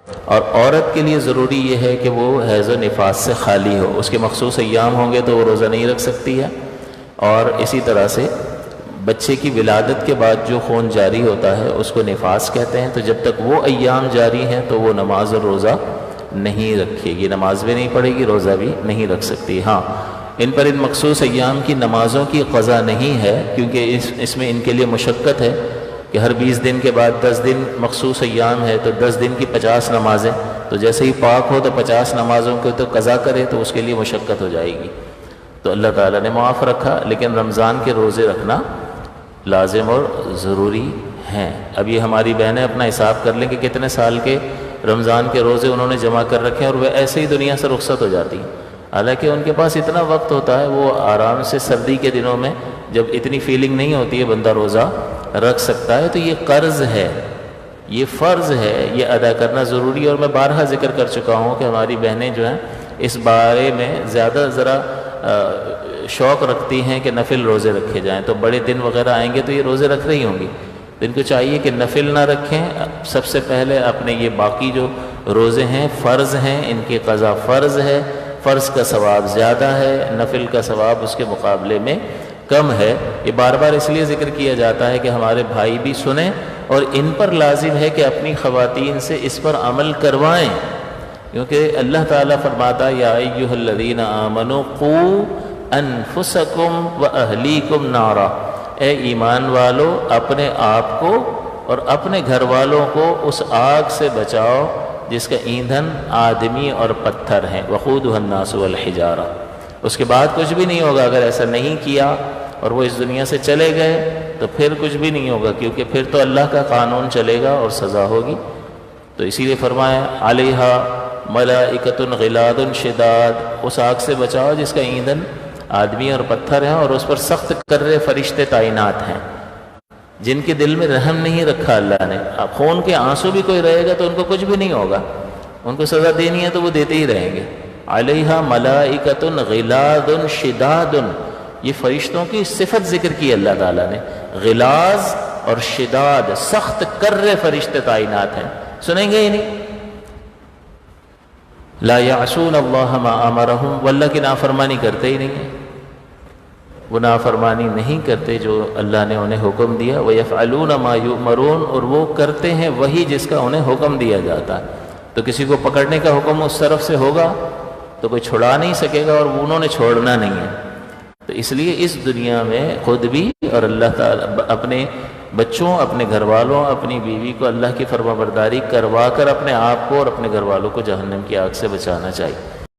اور عورت کے لیے ضروری یہ ہے کہ وہ حیض و نفاس سے خالی ہو، اس کے مخصوص ایام ہوں گے تو وہ روزہ نہیں رکھ سکتی ہے۔ اور اسی طرح سے بچے کی ولادت کے بعد جو خون جاری ہوتا ہے اس کو نفاس کہتے ہیں، تو جب تک وہ ایام جاری ہیں تو وہ نماز اور روزہ نہیں رکھے گی، نماز بھی نہیں پڑھے گی، روزہ بھی نہیں رکھ سکتی۔ ہاں، ان پر ان مخصوص ایام کی نمازوں کی قضا نہیں ہے، کیونکہ اس میں ان کے لیے مشقت ہے کہ ہر 20 دن کے بعد 10 دن مخصوص ایام ہے تو 10 دن کی 50 نمازیں، تو جیسے ہی پاک ہو تو 50 نمازوں کو تو قضا کرے تو اس کے لیے مشقت ہو جائے گی، تو اللہ تعالیٰ نے معاف رکھا۔ لیکن رمضان کے روزے رکھنا لازم اور ضروری ہیں۔ اب یہ ہماری بہنیں اپنا حساب کر لیں کہ کتنے سال کے رمضان کے روزے انہوں نے جمع کر رکھے ہیں، اور وہ ایسے ہی دنیا سے رخصت ہو جاتی ہیں، حالانکہ ان کے پاس اتنا وقت ہوتا ہے، وہ آرام سے سردی کے دنوں میں جب اتنی فیلنگ نہیں ہوتی ہے بندہ روزہ رکھ سکتا ہے۔ تو یہ قرض ہے، یہ فرض ہے، یہ ادا کرنا ضروری ہے۔ اور میں بارہا ذکر کر چکا ہوں کہ ہماری بہنیں جو ہیں اس بارے میں زیادہ ذرا شوق رکھتی ہیں کہ نفل روزے رکھے جائیں، تو بڑے دن وغیرہ آئیں گے تو یہ روزے رکھ رہی ہوں گی، تو ان کو چاہیے کہ نفل نہ رکھیں، سب سے پہلے اپنے یہ باقی جو روزے ہیں فرض ہیں، ان کی قضا فرض ہے، فرض کا ثواب زیادہ ہے، نفل کا ثواب اس کے مقابلے میں کم ہے۔ یہ بار بار اس لیے ذکر کیا جاتا ہے کہ ہمارے بھائی بھی سنیں، اور ان پر لازم ہے کہ اپنی خواتین سے اس پر عمل کروائیں، کیونکہ اللہ تعالیٰ فرماتا ہے یا ایھا الذین آمنوا قوا انفسکم واہلیکم نارا، اے ایمان والو اپنے آپ کو اور اپنے گھر والوں کو اس آگ سے بچاؤ جس کا ایندھن آدمی اور پتھر ہیں، وقودھا الناس والحجارہ۔ اس کے بعد کچھ بھی نہیں ہوگا اگر ایسا نہیں کیا اور وہ اس دنیا سے چلے گئے تو پھر کچھ بھی نہیں ہوگا، کیونکہ پھر تو اللہ کا قانون چلے گا اور سزا ہوگی۔ تو اسی لیے فرمایا علیہا ملائکۃ غلاد شداد، اس آگ سے بچاؤ جس کا ایندھن آدمی اور پتھر ہیں، اور اس پر سخت کرے فرشتے تعینات ہیں، جن کے دل میں رحم نہیں رکھا اللہ نے۔ اب خون کے آنسو بھی کوئی رہے گا تو ان کو کچھ بھی نہیں ہوگا، ان کو سزا دینی ہے تو وہ دیتے ہی رہیں گے۔ علیہا ملائکۃ غلاد شداد، یہ فرشتوں کی صفت ذکر کی اللہ تعالیٰ نے، غلاظ اور شداد، سخت کرے فرشتے تعینات ہیں، سنیں گے ہی نہیں۔ لا یعصون اللہ ما امرہم، وہ اللہ کی نافرمانی کرتے ہی نہیں ہیں، وہ نافرمانی نہیں کرتے جو اللہ نے انہیں حکم دیا۔ وَيَفْعَلُونَ مَا يُؤْمَرُونَ، اور وہ کرتے ہیں وہی جس کا انہیں حکم دیا جاتا ہے۔ تو کسی کو پکڑنے کا حکم اس طرف سے ہوگا تو کوئی چھڑا نہیں سکے گا، اور انہوں نے چھوڑنا نہیں ہے۔ تو اس لیے اس دنیا میں خود بھی اور اللہ تعالیٰ اپنے بچوں، اپنے گھر والوں، اپنی بیوی کو اللہ کی فرما برداری کروا کر اپنے آپ کو اور اپنے گھر والوں کو جہنم کی آگ سے بچانا چاہیے۔